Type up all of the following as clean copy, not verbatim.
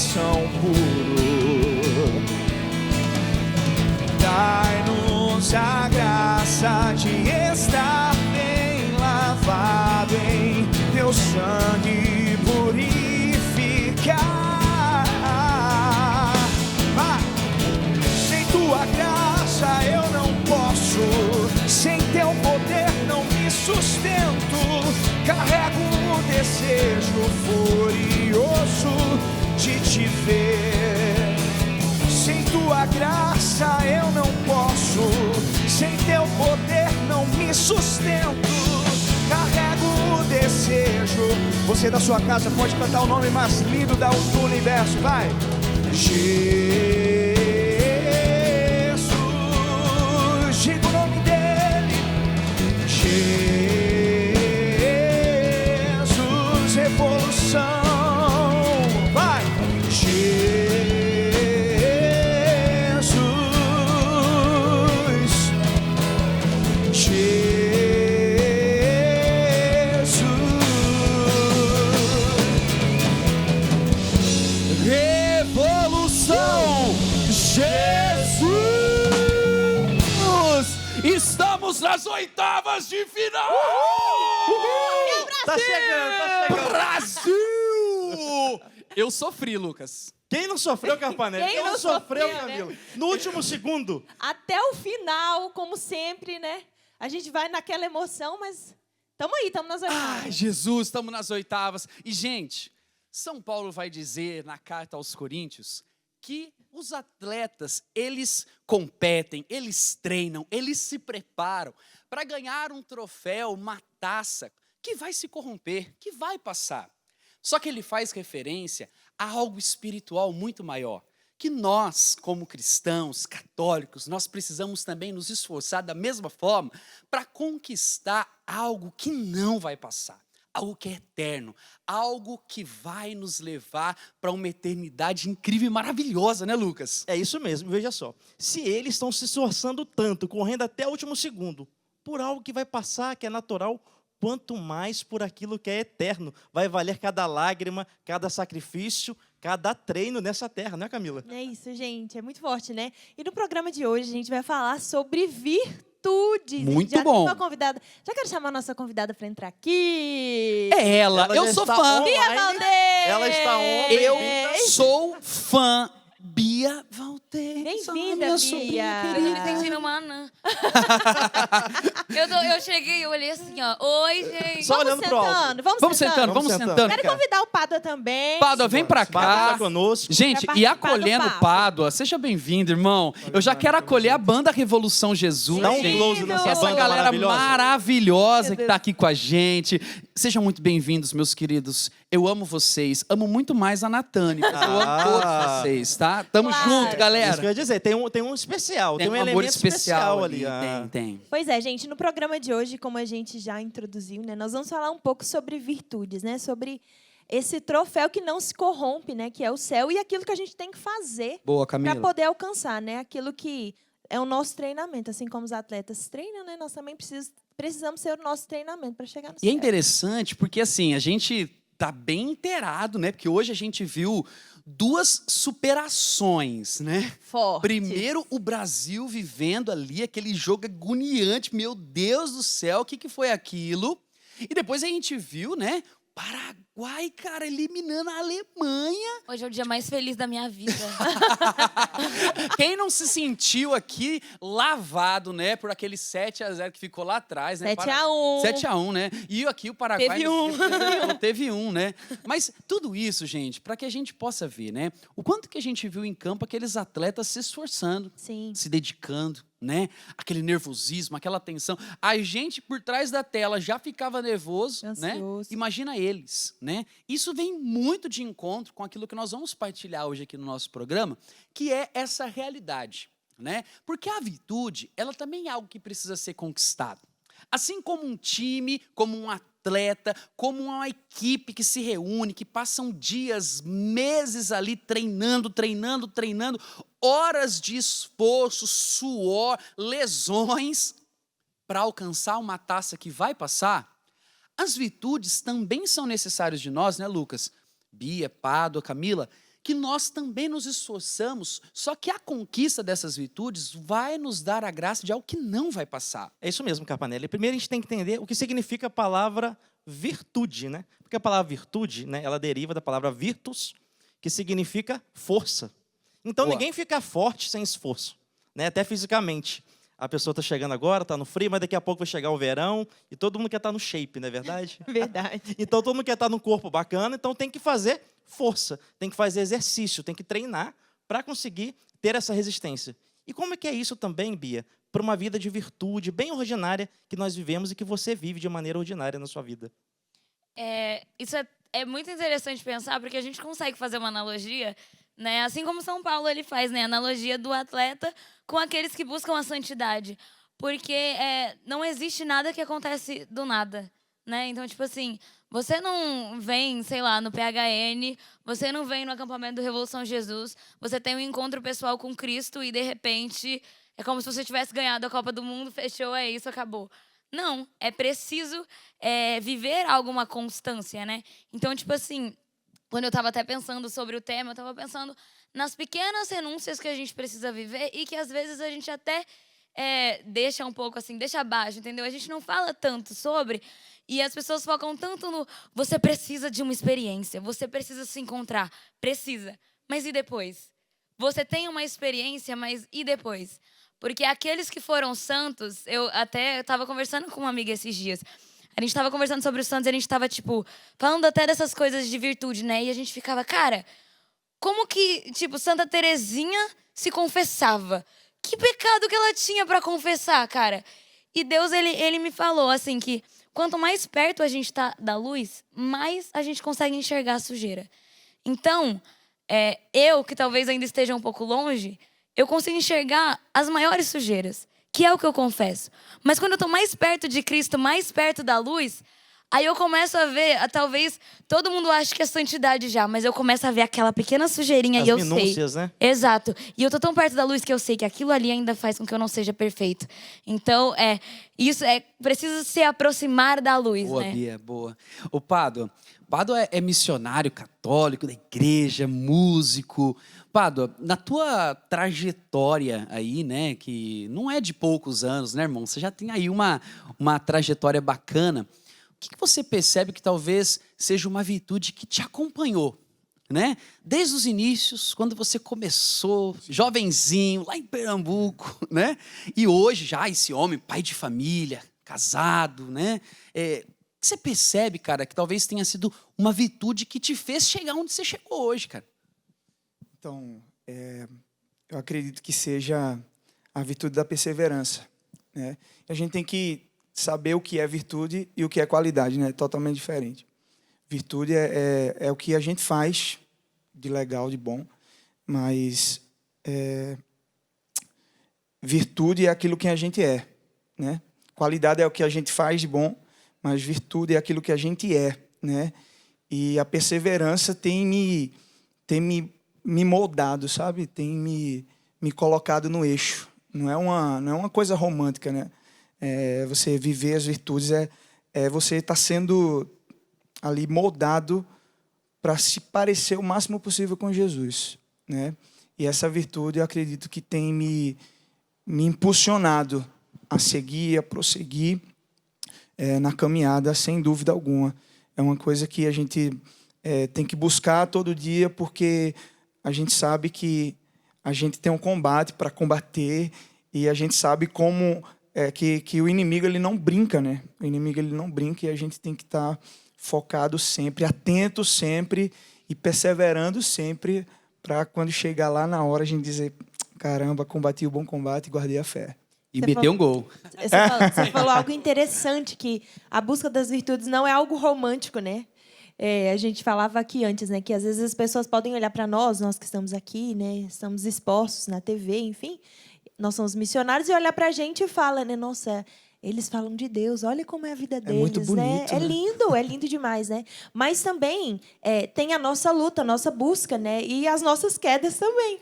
coração puro. Dai-nos a graça de estar bem lavado em teu sangue purificar. Sem tua graça eu não posso, sem teu poder não me sustento. Carrego o desejo furioso de te ver. Sem tua graça eu não posso, sem teu poder não me sustento. Carrego o desejo. Você da sua casa pode cantar o nome mais lindo do universo, vai. Jesus, diga o nome dele. Jesus, revolução. Vai. Estamos nas oitavas de final! Uhul! Tá chegando. Brasil! Eu sofri, Lucas. Quem não sofreu, Carpanelli? Quem não sofreu, sofreu, Camila? né? No último segundo. Até o final, como sempre, né? A gente vai naquela emoção, mas estamos aí, estamos nas oitavas. Ai, Jesus, estamos nas oitavas. E, gente, São Paulo vai dizer na carta aos Coríntios que os atletas, eles competem, eles treinam, eles se preparam para ganhar um troféu, uma taça que vai se corromper, que vai passar. Só que ele faz referência a algo espiritual muito maior, que nós, como cristãos, católicos, nós precisamos também nos esforçar da mesma forma para conquistar algo que não vai passar. Algo que é eterno, algo que vai nos levar para uma eternidade incrível e maravilhosa, né, Lucas? É isso mesmo, veja só. Se eles estão se esforçando tanto, correndo até o último segundo, por algo que vai passar, que é natural, quanto mais por aquilo que é eterno. Vai valer cada lágrima, cada sacrifício, cada treino nessa terra, né, Camila? É isso, gente. É muito forte, né? E no programa de hoje a gente vai falar sobre virtudes. Muito já bom. tem uma convidada. Já quero chamar a nossa convidada para entrar aqui. É ela, eu já sou está fã. online. Bia Valdez! Ela está on. Eu Bem-vinda. sou fã. Bia Valdez. Bem-vinda, minha sobrinha Bia. Eu tô me querida. sentindo uma anã. Eu cheguei e olhei assim, ó. Oi, gente. Só Vamos olhando pro alto. sentando, Vamos sentando, vamos sentando. sentando. Quero convidar o Pádua também. Pádua, vem pra Pádua cá. tá conosco. Gente, Pra e participar do acolhendo papo. Pádua, seja bem-vindo, irmão. Eu já quero acolher a banda Revolução Jesus. Dá um gente. close nessa Essa banda galera maravilhosa. maravilhosa que está aqui com a gente. Sejam muito bem-vindos, meus queridos. Eu amo vocês. Amo muito mais a Natane, mas eu amo todos vocês, tá? Tamo Claro. junto, Isso galera. que eu ia dizer, tem um especial, tem um amor elemento especial ali. Tem. Pois é, gente, no programa de hoje, como a gente já introduziu, né, nós vamos falar um pouco sobre virtudes, né, sobre esse troféu que não se corrompe, né, que é o céu, e aquilo que a gente tem que fazer Boa, para Camila. poder alcançar, né, aquilo que é o nosso treinamento, assim como os atletas treinam, né, nós também precisamos ser o nosso treinamento para chegar no E é céu. interessante porque, assim, a gente tá bem inteirado, né? Porque hoje a gente viu duas superações, né? Forte. Primeiro, o Brasil vivendo ali aquele jogo agoniante. Meu Deus do céu, o que foi aquilo? E depois a gente viu, né? Paraguai, cara, eliminando a Alemanha. Hoje é o dia mais feliz da minha vida. Quem não se sentiu aqui lavado, né? Por aquele 7-0 que ficou lá atrás, né? 7-1. 7-1, né? E aqui o Paraguai... Teve um. Teve um, né? Mas tudo isso, gente, para que a gente possa ver, né? O quanto que a gente viu em campo aqueles atletas se esforçando, Sim. se dedicando, né? Aquele nervosismo, aquela tensão. A gente por trás da tela já ficava nervoso, né? Ansioso. Imagina eles, né? Isso vem muito de encontro com aquilo que nós vamos partilhar hoje aqui no nosso programa, que é essa realidade, né? Porque a virtude, ela também é algo que precisa ser conquistado. Assim como um time, como um atleta, como uma equipe que se reúne, que passam dias, meses ali treinando, horas de esforço, suor, lesões, para alcançar uma taça que vai passar, as virtudes também são necessárias de nós, né, Lucas? Bia, Pádua, Camila, que nós também nos esforçamos, só que a conquista dessas virtudes vai nos dar a graça de algo que não vai passar. É isso mesmo, Carpanelli. Primeiro a gente tem que entender o que significa a palavra virtude, né? Porque a palavra virtude, né, ela deriva da palavra virtus, que significa força. Então Boa. ninguém fica forte sem esforço, né? Até fisicamente. A pessoa está chegando agora, está no frio, mas daqui a pouco vai chegar o verão e todo mundo quer estar no shape, não é verdade? Verdade. Então todo mundo quer estar num corpo bacana, então tem que fazer força, tem que fazer exercício, tem que treinar para conseguir ter essa resistência. E como é que é isso também, Bia, para uma vida de virtude bem ordinária que nós vivemos e que você vive de maneira ordinária na sua vida? Isso é muito interessante pensar, porque a gente consegue fazer uma analogia, né? Assim como São Paulo ele faz, né? A analogia do atleta com aqueles que buscam a santidade. Porque não existe nada que acontece do nada, né? Então, tipo assim, você não vem, sei lá, no PHN, você não vem no acampamento do Revolução Jesus, você tem um encontro pessoal com Cristo e, de repente, é como se você tivesse ganhado a Copa do Mundo, fechou, é isso, acabou. Não, é preciso viver alguma constância, né? Então, tipo assim, quando eu estava até pensando sobre o tema, eu estava pensando nas pequenas renúncias que a gente precisa viver e que, às vezes, a gente até deixa um pouco assim, deixa abaixo, entendeu? A gente não fala tanto sobre, e as pessoas focam tanto no você precisa de uma experiência, você precisa se encontrar, precisa. Mas e depois? Você tem uma experiência, mas e depois? Porque aqueles que foram santos, eu estava conversando com uma amiga esses dias. A gente estava conversando sobre os santos e a gente estava, tipo, falando até dessas coisas de virtude, né? E a gente ficava, cara, como que, tipo, Santa Terezinha se confessava? Que pecado que ela tinha para confessar, cara? E Deus, ele me falou, assim, que quanto mais perto a gente tá da luz, mais a gente consegue enxergar a sujeira. Então, eu, que talvez ainda esteja um pouco longe, eu consigo enxergar as maiores sujeiras, que é o que eu confesso. Mas quando eu tô mais perto de Cristo, mais perto da luz, aí eu começo a ver, talvez todo mundo ache que é santidade já, mas eu começo a ver aquela pequena sujeirinha As e eu minúcias, sei. né? Exato. E eu tô tão perto da luz que eu sei que aquilo ali ainda faz com que eu não seja perfeito. Então, isso precisa se aproximar da luz, Boa, né? Bia, boa. O Pádua é missionário católico da igreja, músico. Pádua, na tua trajetória aí, né, que não é de poucos anos, né, irmão? Você já tem aí uma trajetória bacana. O que você percebe que talvez seja uma virtude que te acompanhou, né? Desde os inícios, quando você começou, jovenzinho, lá em Pernambuco, né? E hoje já esse homem, pai de família, casado, né? Você percebe, cara, que talvez tenha sido uma virtude que te fez chegar onde você chegou hoje, cara? Então, eu acredito que seja a virtude da perseverança, né? A gente tem que saber o que é virtude e o que é qualidade, né? Totalmente diferente. Virtude é o que a gente faz de legal, de bom, mas virtude é aquilo que a gente é, né? Qualidade é o que a gente faz de bom, mas virtude é aquilo que a gente é, né? E a perseverança tem me moldado, sabe? Tem me colocado no eixo. Não é uma coisa romântica, né? Você viver as virtudes você estar sendo ali moldado para se parecer o máximo possível com Jesus, né? E essa virtude eu acredito que tem me impulsionado a seguir, a prosseguir na caminhada, sem dúvida alguma. É uma coisa que a gente tem que buscar todo dia, porque a gente sabe que a gente tem um combate para combater e a gente sabe como que o inimigo ele não brinca, né? O inimigo ele não brinca e a gente tem que estar focado sempre, atento sempre e perseverando sempre para quando chegar lá na hora a gente dizer, caramba, combati o bom combate e guardei a fé. E meteu um gol. Você falou algo interessante, que a busca das virtudes não é algo romântico, né? A gente falava aqui antes, né, que às vezes as pessoas podem olhar para nós que estamos aqui, né, estamos expostos na TV, enfim, nós somos missionários, e olhar para a gente e fala, né, nossa, eles falam de Deus, olha como é a vida deles, muito bonito, né? né? É lindo demais, né? Mas também tem a nossa luta, a nossa busca, né, e as nossas quedas também.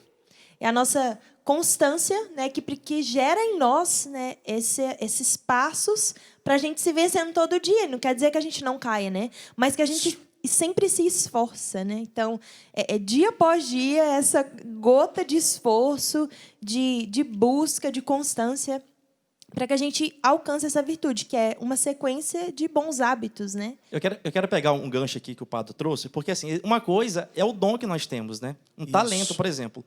É a nossa constância, né, que gera em nós, né, esses passos para a gente se vencendo todo dia. Não quer dizer que a gente não caia, né? Mas que a gente sempre se esforça, né? Então, dia após dia, essa gota de esforço, de busca, de constância, para que a gente alcance essa virtude, que é uma sequência de bons hábitos, né? Eu quero pegar um gancho aqui que o Padre trouxe, porque assim, uma coisa é o dom que nós temos, né? Um talento, por exemplo.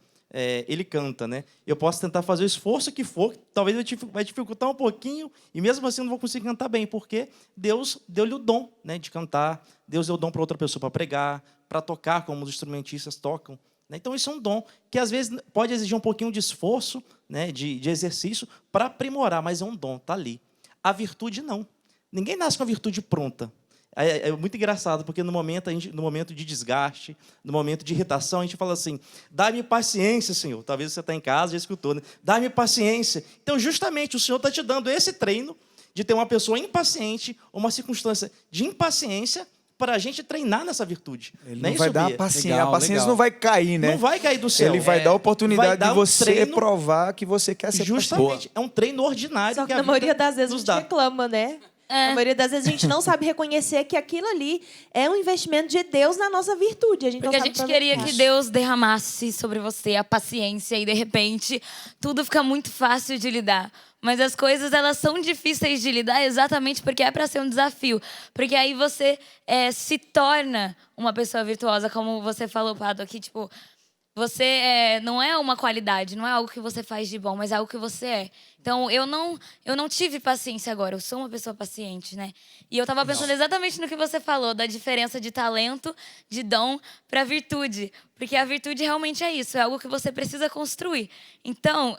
Ele canta, né? Eu posso tentar fazer o esforço que for, talvez vai dificultar um pouquinho, e mesmo assim eu não vou conseguir cantar bem, porque Deus deu-lhe o dom, né, de cantar, Deus deu o dom para outra pessoa para pregar, para tocar como os instrumentistas tocam. Né? Então, isso é um dom que, às vezes, pode exigir um pouquinho de esforço, né, de exercício, para aprimorar, mas é um dom, está ali. A virtude, não. Ninguém nasce com a virtude pronta. É muito engraçado, porque no momento de desgaste, no momento de irritação, a gente fala assim, dá-me paciência, Senhor. Talvez você está em casa, já escutou, né? Dá-me paciência. Então, justamente, o Senhor está te dando esse treino de ter uma pessoa impaciente, uma circunstância de impaciência, para a gente treinar nessa virtude. Ele não vai isso, dar a Bia? paciência. Legal, A paciência legal. não vai cair, né? Não vai cair do céu. Ele vai dar a oportunidade vai dar de você treino, provar que você quer ser justamente, é um treino ordinário. Só que a na maioria vida das vezes a nos gente dá. reclama, né? Na maioria das vezes a gente não sabe reconhecer que aquilo ali é um investimento de Deus na nossa virtude. A gente Porque a não sabe gente queria aproveitar. que Deus derramasse sobre você a paciência e, de repente, tudo fica muito fácil de lidar. Mas as coisas, elas são difíceis de lidar exatamente porque é para ser um desafio. Porque aí você se torna uma pessoa virtuosa, como você falou, Pado, aqui, tipo... Você não é uma qualidade, não é algo que você faz de bom, mas é algo que você é. Então, eu não tive paciência agora, eu sou uma pessoa paciente, né? E eu estava pensando exatamente no que você falou, da diferença de talento, de dom para virtude. Porque a virtude realmente é isso, é algo que você precisa construir. Então,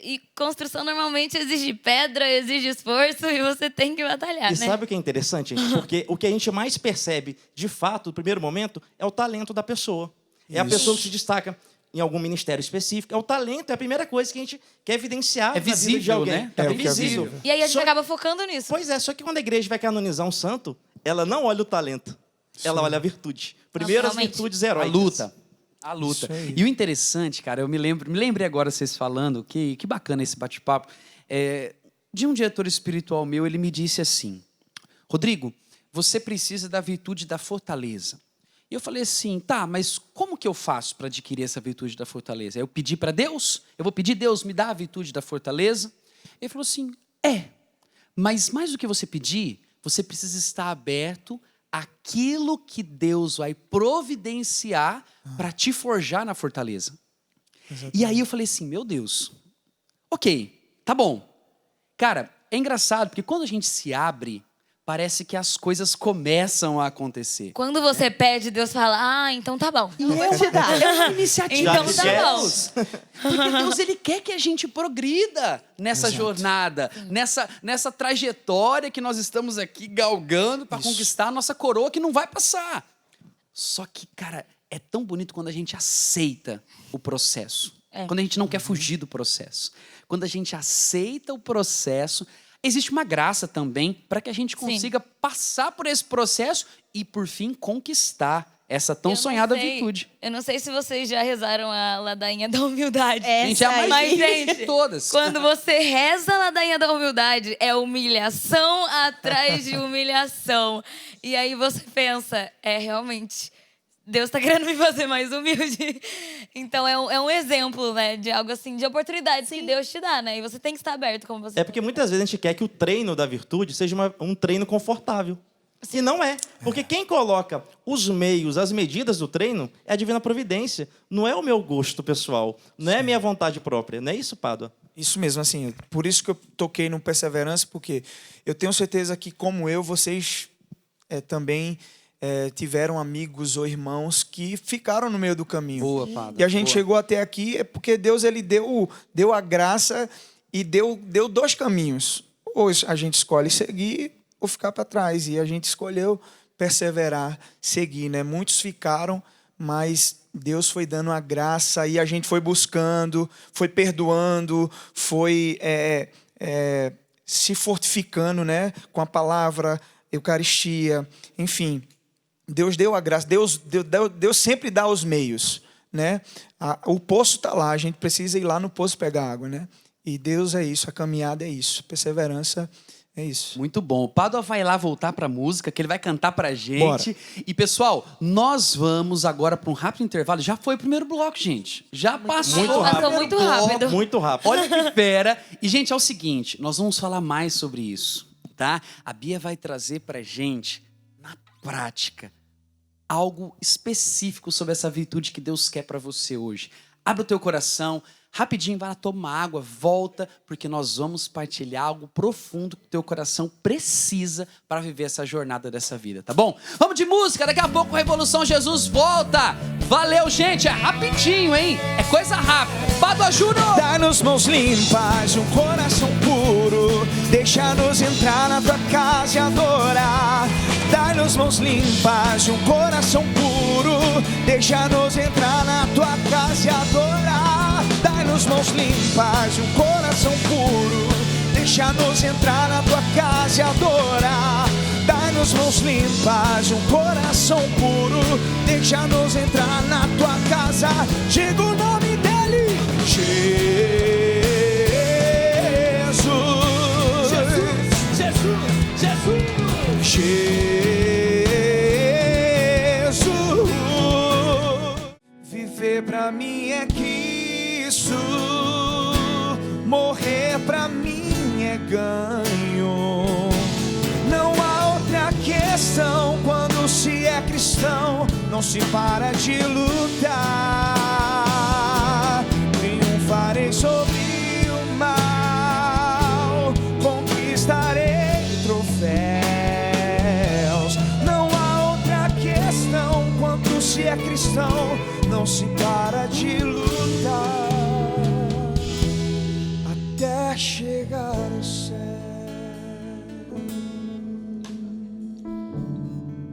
e construção normalmente exige pedra, exige esforço e você tem que batalhar, E né? sabe o que é interessante, gente? Porque o que a gente mais percebe, de fato, no primeiro momento, é o talento da pessoa. É a pessoa que se destaca em algum ministério específico. É o talento, é a primeira coisa que a gente quer evidenciar É na vida de visível, alguém. né? É É o que é visível. visível. E aí a gente Só- acaba focando nisso. Pois é, só que quando a igreja vai canonizar um santo, ela não olha o talento, ela olha a virtude. Primeiro as Naturalmente. virtudes A heróicas. luta. A luta. Isso aí. E o interessante, cara, me lembrei agora vocês falando, que bacana esse bate-papo, de um diretor espiritual meu, ele me disse assim, Rodrigo, você precisa da virtude da fortaleza. E eu falei assim, tá, mas como que eu faço para adquirir essa virtude da fortaleza? Eu pedi para Deus? Eu vou pedir, Deus, me dá a virtude da fortaleza? Ele falou assim, mas mais do que você pedir, você precisa estar aberto àquilo que Deus vai providenciar para te forjar na fortaleza. E aí eu falei assim, meu Deus, ok, tá bom. Cara, é engraçado, porque quando a gente se abre, parece que as coisas começam a acontecer. Quando você pede, Deus fala, então tá bom. Eu vou te dar. É uma iniciativa Então de tá Deus. Porque Deus, ele quer que a gente progrida nessa jornada, nessa trajetória que nós estamos aqui galgando para conquistar a nossa coroa que não vai passar. Só que, cara, é tão bonito quando a gente aceita o processo. Quando a gente não quer fugir do processo. Quando a gente aceita o processo, existe uma graça também para que a gente consiga passar por esse processo e, por fim, conquistar essa tão sonhada virtude. Eu não sei se vocês já rezaram a ladainha da humildade. Gente, é a mais Mas, difícil gente, de todas. quando você reza a ladainha da humildade, é humilhação atrás de humilhação. E aí você pensa, realmente, Deus está querendo me fazer mais humilde. Então é um exemplo, né, de algo assim, de oportunidades que Deus te dá, né? E você tem que estar aberto, como você É porque muitas vezes a gente quer que o treino da virtude seja um treino confortável. E não é. Porque quem coloca os meios, as medidas do treino, é a divina providência. Não é o meu gosto pessoal. Não é a minha vontade própria. Não é isso, Pádua? Isso mesmo, assim, por isso que eu toquei no perseverança, porque eu tenho certeza que, como eu, vocês também tiveram amigos ou irmãos que ficaram no meio do caminho. Boa, Pádua. E a gente boa. chegou até aqui porque Deus ele deu a graça e deu dois caminhos. Ou a gente escolhe seguir ou ficar para trás. E a gente escolheu perseverar, seguir, né? Muitos ficaram, mas Deus foi dando a graça e a gente foi buscando, foi perdoando, foi se fortificando, né? Com a palavra, Eucaristia, enfim. Deus deu a graça, Deus sempre dá os meios, né? O poço está lá, a gente precisa ir lá no poço pegar água, né? E Deus é isso, a caminhada é isso, perseverança É isso. Muito bom. O Pádua vai lá voltar pra música, que ele vai cantar pra gente. Bora. E, pessoal, nós vamos agora pra um rápido intervalo. Já foi o primeiro bloco, gente. Já passou. Muito rápido. Passou muito rápido. Muito rápido. Olha que fera. E, gente, é o seguinte, nós vamos falar mais sobre isso, tá? A Bia vai trazer pra gente, na prática, algo específico sobre essa virtude que Deus quer pra você hoje. Abre o teu coração, rapidinho, vai lá tomar água, volta, porque nós vamos partilhar algo profundo que o teu coração precisa para viver essa jornada dessa vida, tá bom? Vamos de música, daqui a pouco Revolução Jesus volta. Valeu, gente, é rapidinho, hein? É coisa rápida. Pádua Júnior! Dá-nos mãos limpas, um coração puro. Deixa-nos entrar na tua casa e adorar. Dá-nos mãos limpas, um coração puro. Deixa-nos entrar na tua casa e adorar. Dá-nos mãos limpas, um coração puro. Deixa-nos entrar na tua casa e adorar. Dá-nos mãos limpas, um coração puro. Deixa-nos entrar na tua casa. Diga o nome dele, Jesus. Jesus, Jesus, Jesus. Viver pra mim é Cristo, morrer pra mim é ganho. Não há outra questão quando se é cristão, não se para de lutar. Triunfarei sobre o mal, conquistarei troféus. Não há outra questão quando se é cristão, não se para de lutar até chegar ao céu.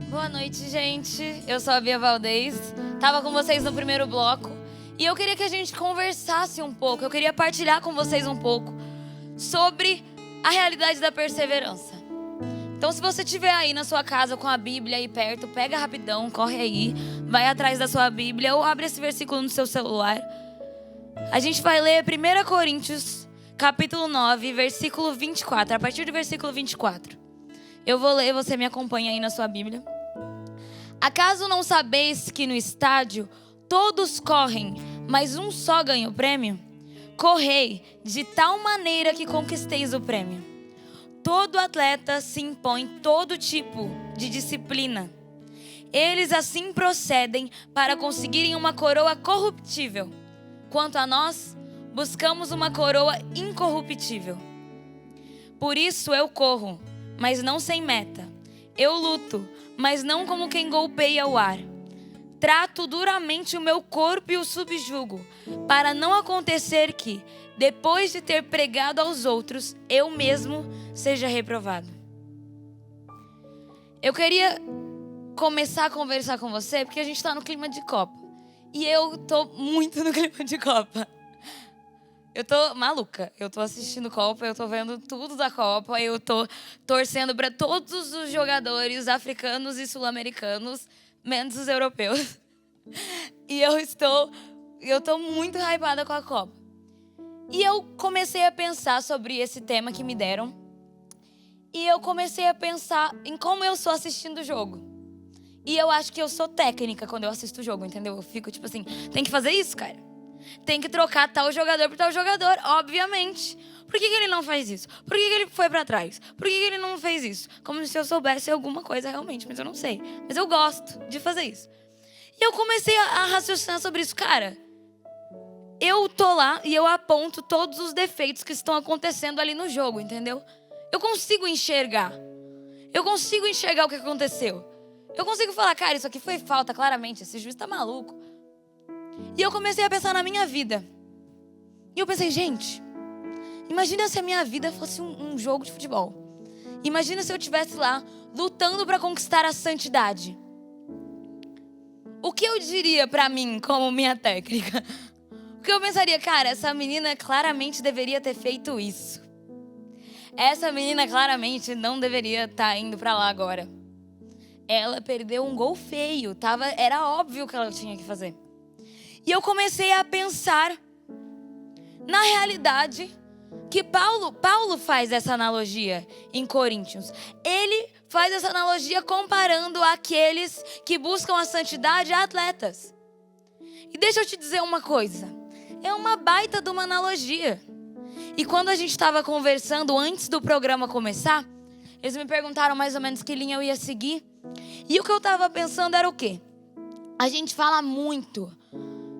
Boa noite, gente. Eu sou a Bia Valdez. Tava com vocês no primeiro bloco. E eu queria que a gente conversasse um pouco. Eu queria partilhar com vocês um pouco sobre a realidade da perseverança. Então, se você estiver aí na sua casa com a Bíblia aí perto, pega rapidão, corre aí, vai atrás da sua Bíblia ou abre esse versículo no seu celular. A gente vai ler 1 Coríntios, capítulo 9, versículo 24. A partir do versículo 24. Eu vou ler, você me acompanha aí na sua Bíblia. Acaso não sabeis que no estádio todos correm, mas um só ganha o prêmio? Correi de tal maneira que conquisteis o prêmio. Todo atleta se impõe todo tipo de disciplina. Eles assim procedem para conseguirem uma coroa corruptível. Quanto a nós, buscamos uma coroa incorruptível. Por isso eu corro, mas não sem meta. Eu luto, mas não como quem golpeia o ar. Trato duramente o meu corpo e o subjugo, para não acontecer que, depois de ter pregado aos outros, eu mesmo seja reprovado. Eu queria começar a conversar com você, porque a gente está no clima de Copa. E eu tô muito no clima de Copa. Eu tô maluca. Eu tô assistindo Copa, eu tô vendo tudo da Copa, eu tô torcendo para todos os jogadores africanos e sul-americanos, menos os europeus. E eu tô muito hypada com a Copa. E eu comecei a pensar sobre esse tema que me deram. E eu comecei a pensar em como eu sou assistindo o jogo. E eu acho que eu sou técnica quando eu assisto o jogo, entendeu? Eu fico tipo assim, tem que fazer isso, cara. Tem que trocar tal jogador por tal jogador, obviamente. Por que ele não faz isso? Por que ele foi pra trás? Por que ele não fez isso? Como se eu soubesse alguma coisa realmente, mas eu não sei. Mas eu gosto de fazer isso. E eu comecei a raciocinar sobre isso. Cara, eu tô lá e eu aponto todos os defeitos que estão acontecendo ali no jogo, entendeu? Eu consigo enxergar. Eu consigo enxergar o que aconteceu. Eu consigo falar, cara, isso aqui foi falta, claramente. Esse juiz tá maluco. E eu comecei a pensar na minha vida. E eu pensei, gente, imagina se a minha vida fosse um jogo de futebol. Imagina se eu estivesse lá lutando para conquistar a santidade. O que eu diria pra mim como minha técnica? O que eu pensaria, cara, essa menina claramente deveria ter feito isso. Essa menina claramente não deveria estar indo pra lá agora. Ela perdeu um gol feio, era óbvio que ela tinha que fazer. E eu comecei a pensar na realidade que Paulo faz essa analogia em Coríntios. Ele faz essa analogia comparando aqueles que buscam a santidade a atletas. E deixa eu te dizer uma coisa. É uma baita de uma analogia. E quando a gente estava conversando antes do programa começar, eles me perguntaram mais ou menos que linha eu ia seguir. E o que eu estava pensando era o quê? A gente fala muito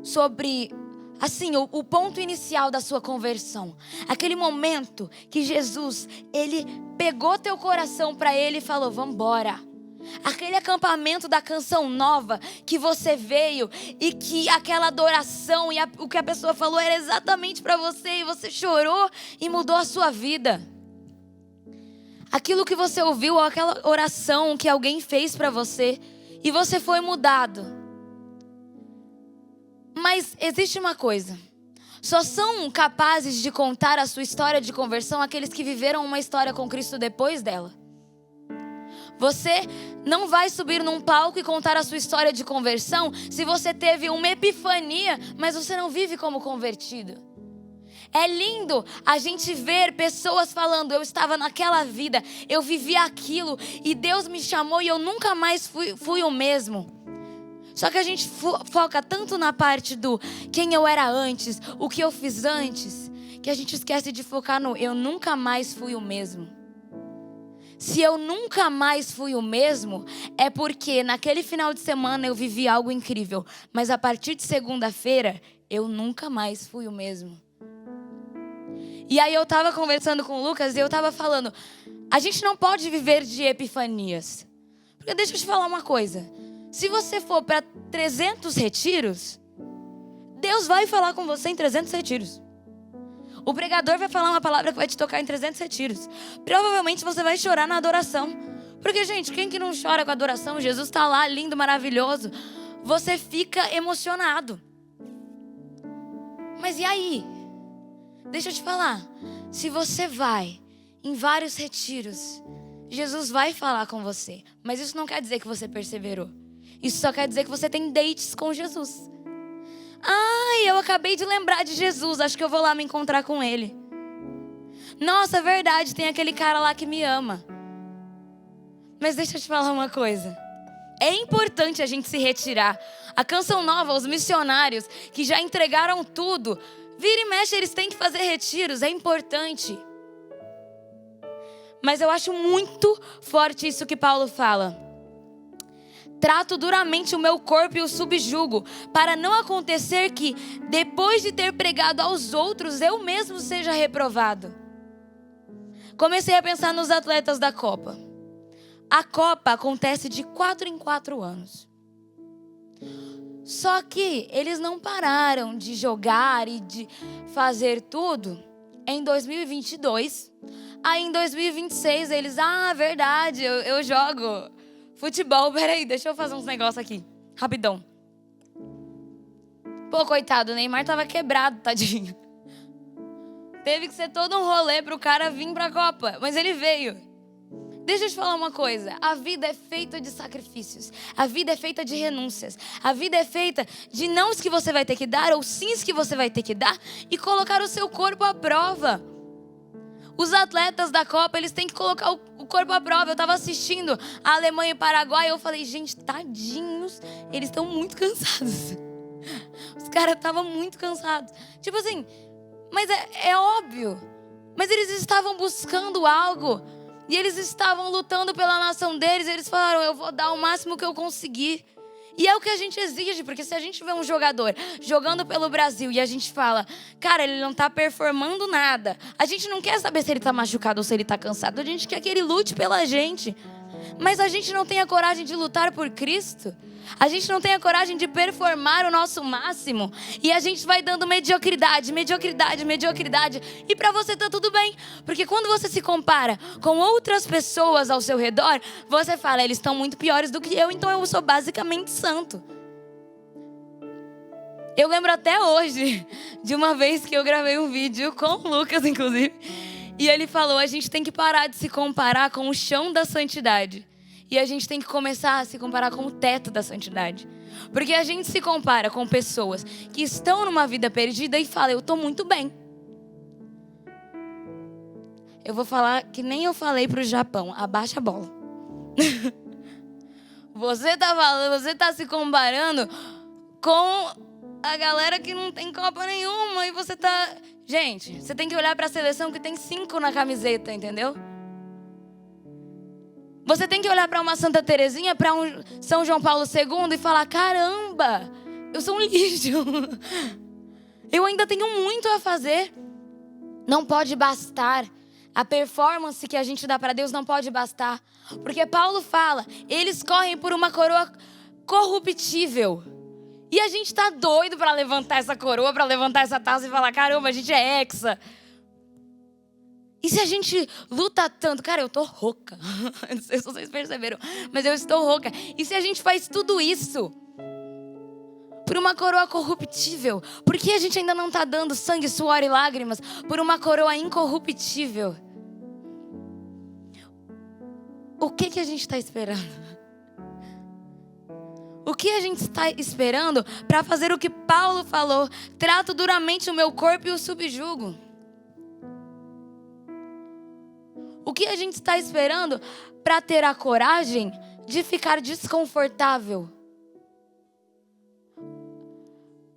sobre, assim, o ponto inicial da sua conversão. Aquele momento que Jesus, ele pegou teu coração para ele e falou, vambora. Aquele acampamento da canção nova que você veio e que aquela adoração e o que a pessoa falou era exatamente para você e você chorou e mudou a sua vida. Aquilo que você ouviu, ou aquela oração que alguém fez para você e você foi mudado. Mas existe uma coisa. Só são capazes de contar a sua história de conversão aqueles que viveram uma história com Cristo depois dela. Você não vai subir num palco e contar a sua história de conversão se você teve uma epifania, mas você não vive como convertido. É lindo a gente ver pessoas falando, eu estava naquela vida, eu vivi aquilo e Deus me chamou e eu nunca mais fui o mesmo. Só que a gente foca tanto na parte do quem eu era antes, o que eu fiz antes, que a gente esquece de focar no eu nunca mais fui o mesmo. Se eu nunca mais fui o mesmo, é porque naquele final de semana eu vivi algo incrível. Mas a partir de segunda-feira, eu nunca mais fui o mesmo. E aí eu estava conversando com o Lucas e eu estava falando, a gente não pode viver de epifanias. Porque deixa eu te falar uma coisa. Se você for para 300 retiros, Deus vai falar com você em 300 retiros. O pregador vai falar uma palavra que vai te tocar em 300 retiros. Provavelmente você vai chorar na adoração. Porque, gente, quem que não chora com a adoração? Jesus está lá, lindo, maravilhoso. Você fica emocionado. Mas e aí? Deixa eu te falar. Se você vai em vários retiros, Jesus vai falar com você. Mas isso não quer dizer que você perseverou. Isso só quer dizer que você tem dates com Jesus. Ai, eu acabei de lembrar de Jesus, acho que eu vou lá me encontrar com ele. Nossa, é verdade, tem aquele cara lá que me ama. Mas deixa eu te falar uma coisa. É importante a gente se retirar. A canção nova, os missionários que já entregaram tudo, vira e mexe, eles têm que fazer retiros, é importante. Mas eu acho muito forte isso que Paulo fala. Trato duramente o meu corpo e o subjugo, para não acontecer que, depois de ter pregado aos outros, eu mesmo seja reprovado. Comecei a pensar nos atletas da Copa. A Copa acontece de 4 em 4 anos. Só que eles não pararam de jogar e de fazer tudo em 2022. Aí em 2026 eles, verdade, eu jogo futebol. Peraí, deixa eu fazer uns negócios aqui, rapidão. Pô, coitado, o Neymar tava quebrado, tadinho. Teve que ser todo um rolê pro cara vir pra Copa, mas ele veio. Deixa eu te falar uma coisa, a vida é feita de sacrifícios, a vida é feita de renúncias, a vida é feita de nãos que você vai ter que dar ou sims que você vai ter que dar e colocar o seu corpo à prova. Os atletas da Copa, eles têm que colocar o corpo à prova. Eu estava assistindo a Alemanha e Paraguai e eu falei, gente, tadinhos, eles estão muito cansados. Os caras estavam muito cansados. Tipo assim, mas é óbvio. Mas eles estavam buscando algo e eles estavam lutando pela nação deles. Eles falaram, eu vou dar o máximo que eu conseguir. E é o que a gente exige, porque se a gente vê um jogador jogando pelo Brasil e a gente fala, cara, ele não tá performando nada. A gente não quer saber se ele tá machucado ou se ele tá cansado. A gente quer que ele lute pela gente. Mas a gente não tem a coragem de lutar por Cristo. A gente não tem a coragem de performar o nosso máximo. E a gente vai dando mediocridade, mediocridade, mediocridade. E pra você tá tudo bem. Porque quando você se compara com outras pessoas ao seu redor, você fala, eles estão muito piores do que eu, então eu sou basicamente santo. Eu lembro até hoje de uma vez que eu gravei um vídeo com o Lucas, inclusive. E ele falou, a gente tem que parar de se comparar com o chão da santidade. E a gente tem que começar a se comparar com o teto da santidade. Porque a gente se compara com pessoas que estão numa vida perdida e fala, eu estou muito bem. Eu vou falar que nem eu falei pro Japão. Abaixa a bola. Você tá se comparando com a galera que não tem Copa nenhuma e você tá... Gente, você tem que olhar pra seleção que tem 5 na camiseta, entendeu? Você tem que olhar pra uma Santa Terezinha, pra um São João Paulo II e falar, caramba, eu sou um lixo. Eu ainda tenho muito a fazer. Não pode bastar. A performance que a gente dá para Deus não pode bastar. Porque Paulo fala, eles correm por uma coroa corruptível. E a gente tá doido para levantar essa coroa, para levantar essa taça e falar, caramba, a gente é hexa. E se a gente luta tanto... Cara, eu tô rouca. Não sei se vocês perceberam, mas eu estou rouca. E se a gente faz tudo isso por uma coroa corruptível, por que a gente ainda não está dando sangue, suor e lágrimas por uma coroa incorruptível? O que a gente está esperando? O que a gente está esperando para fazer o que Paulo falou? Trato duramente o meu corpo e o subjugo. O que a gente está esperando para ter a coragem de ficar desconfortável?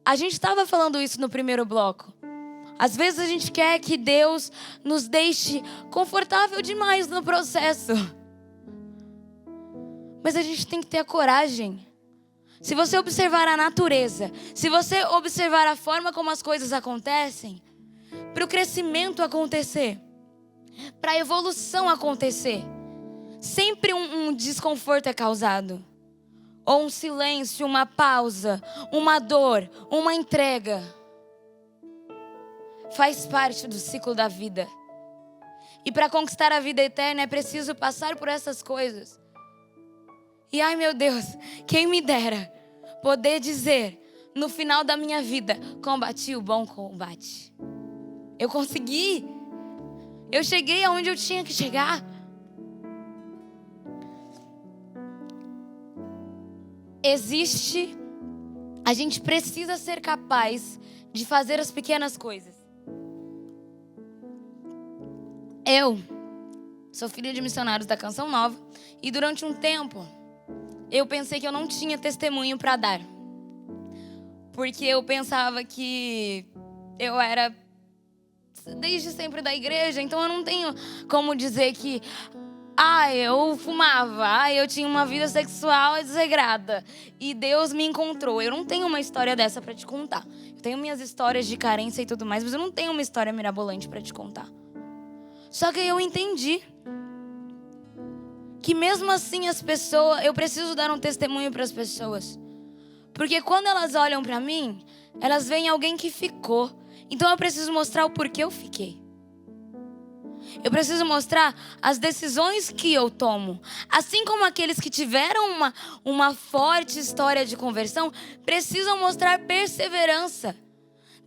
A gente estava falando isso no primeiro bloco. Às vezes a gente quer que Deus nos deixe confortável demais no processo. Mas a gente tem que ter a coragem. Se você observar a natureza, se você observar a forma como as coisas acontecem, para o crescimento acontecer, para a evolução acontecer, sempre um desconforto é causado. Ou um silêncio, uma pausa, uma dor, uma entrega. Faz parte do ciclo da vida. E para conquistar a vida eterna é preciso passar por essas coisas. E ai meu Deus, quem me dera poder dizer no final da minha vida, combati o bom combate. Eu consegui. Eu cheguei aonde eu tinha que chegar. A gente precisa ser capaz de fazer as pequenas coisas. Eu sou filha de missionários da Canção Nova e durante um tempo eu pensei que eu não tinha testemunho para dar. Porque eu pensava que eu era desde sempre da igreja, então eu não tenho como dizer que eu fumava, eu tinha uma vida sexual desregrada e Deus me encontrou. Eu não tenho uma história dessa para te contar. Eu tenho minhas histórias de carência e tudo mais, mas eu não tenho uma história mirabolante para te contar. Só que eu entendi que mesmo assim eu preciso dar um testemunho para as pessoas. Porque quando elas olham para mim, elas veem alguém que ficou. Então eu preciso mostrar o porquê eu fiquei. Eu preciso mostrar as decisões que eu tomo. Assim como aqueles que tiveram uma forte história de conversão, precisam mostrar perseverança.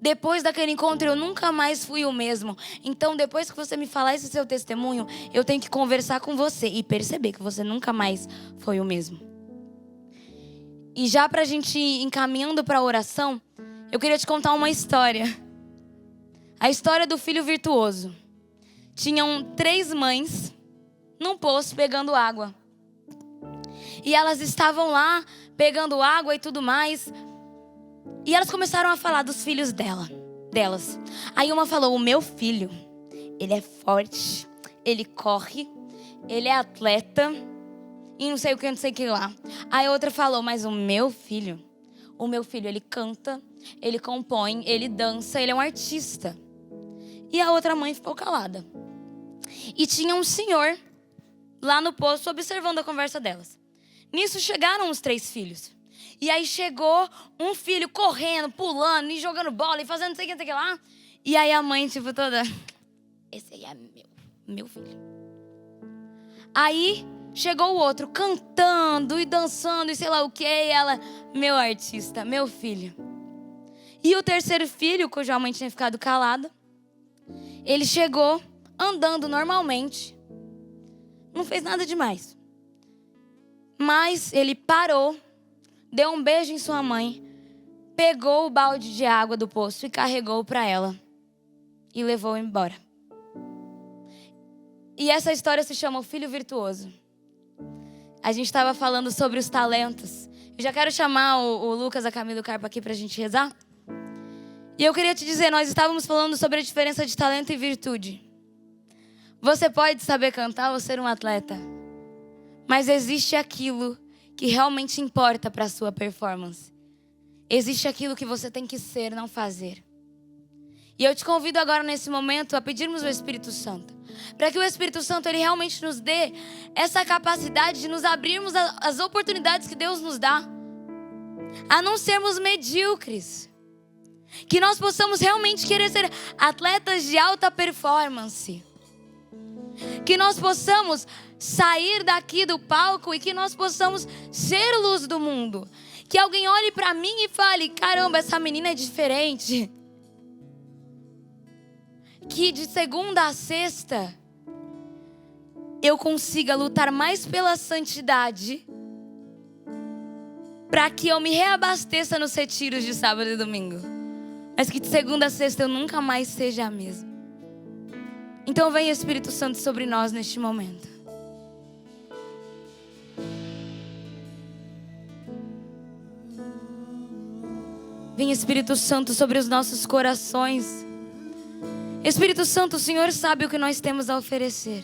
Depois daquele encontro, eu nunca mais fui o mesmo. Então, depois que você me falar esse seu testemunho, eu tenho que conversar com você e perceber que você nunca mais foi o mesmo. E já pra gente ir encaminhando pra oração, eu queria te contar uma história. A história do filho virtuoso. Tinham 3 mães num poço pegando água. E elas estavam lá pegando água e tudo mais. E elas começaram a falar dos filhos delas. Aí uma falou, o meu filho, ele é forte, ele corre, ele é atleta e não sei o que, não sei o que lá. Aí outra falou, mas o meu filho, ele canta, ele compõe, ele dança, ele é um artista. E a outra mãe ficou calada. E tinha um senhor lá no poço observando a conversa delas. Nisso chegaram os 3 filhos. E aí chegou um filho correndo, pulando e jogando bola e fazendo não sei o que lá. E aí a mãe, tipo, toda... Esse aí é meu filho. Aí chegou o outro cantando e dançando e sei lá o que. E ela, meu artista, meu filho. E o terceiro filho, cuja mãe tinha ficado calada, ele chegou andando normalmente. Não fez nada demais. Mas ele parou, deu um beijo em sua mãe, pegou o balde de água do poço e carregou para ela. E levou embora. E essa história se chama O Filho Virtuoso. A gente estava falando sobre os talentos. Eu já quero chamar o Lucas, a Camila e o Carpa aqui para a gente rezar. E eu queria te dizer, nós estávamos falando sobre a diferença de talento e virtude. Você pode saber cantar ou ser um atleta, mas existe aquilo que realmente importa para a sua performance. Existe aquilo que você tem que ser, não fazer. E eu te convido agora nesse momento a pedirmos o Espírito Santo, para que o Espírito Santo ele realmente nos dê essa capacidade de nos abrirmos às oportunidades que Deus nos dá, a não sermos medíocres, que nós possamos realmente querer ser atletas de alta performance, que nós possamos sair daqui do palco e que nós possamos ser luz do mundo, que alguém olhe para mim e fale: caramba, essa menina é diferente. Que de segunda a sexta eu consiga lutar mais pela santidade, para que eu me reabasteça nos retiros de sábado e domingo, mas que de segunda a sexta eu nunca mais seja a mesma. Então vem Espírito Santo sobre nós neste momento. Vem Espírito Santo sobre os nossos corações. Espírito Santo, o Senhor sabe o que nós temos a oferecer.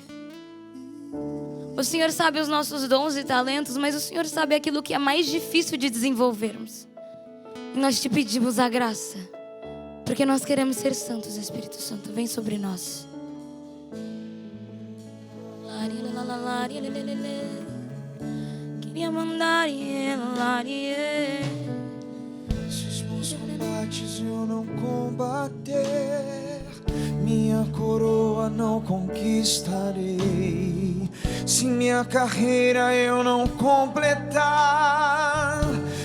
O Senhor sabe os nossos dons e talentos, mas o Senhor sabe aquilo que é mais difícil de desenvolvermos. E nós te pedimos a graça, porque nós queremos ser santos. Espírito Santo, vem sobre nós. Queria mandar se os bons combates eu não combater, minha coroa não conquistarei. Se minha carreira eu não completar,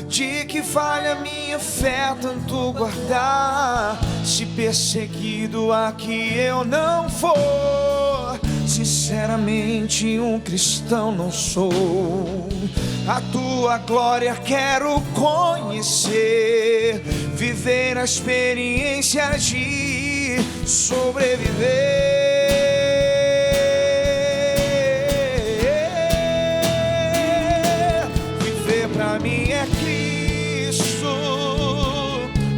de que vale a minha fé tanto guardar? Se perseguido aqui eu não for, sinceramente um cristão não sou. A tua glória quero conhecer, viver a experiência de sobreviver. Viver pra mim é Cristo,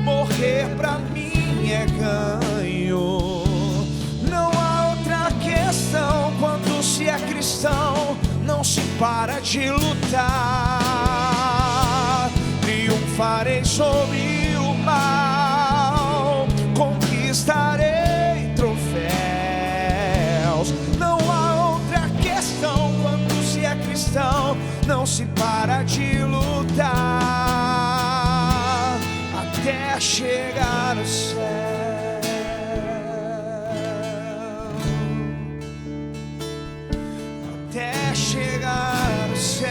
morrer pra mim é ganho. Não há outra questão quando se é cristão, não se para de lutar. Triunfarei sobre o mal, conquistarei troféus. Não há outra questão quando se é cristão, não se para de lutar até chegar no céu. Até chegar no céu.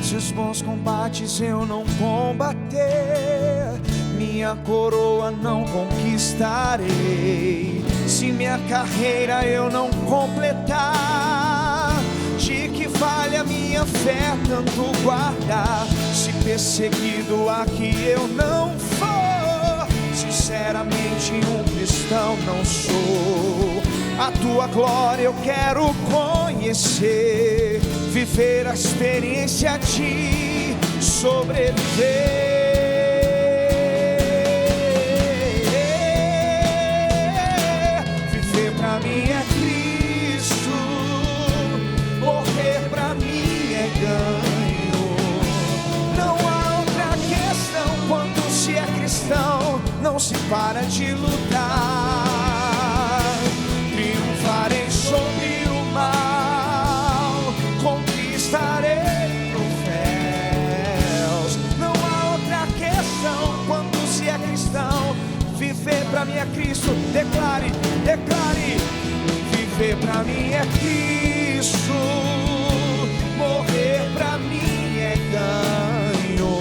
Se os bons combates eu não combater, minha coroa não conquistarei. Se minha carreira eu não completar, de que vale a minha fé tanto guardar? Se perseguido aqui eu não for, sinceramente um cristão não sou. A tua glória eu quero conhecer, viver a experiência de sobreviver. Viver pra mim é Cristo, morrer pra mim é ganho. Não há outra questão quando se é cristão, não se para de lutar. Triunfarei sobre o mal, conquistarei troféus. Não há outra questão quando se é cristão. Viver pra mim é Cristo, declare, declare. Viver pra mim é Cristo, morrer pra mim é ganho.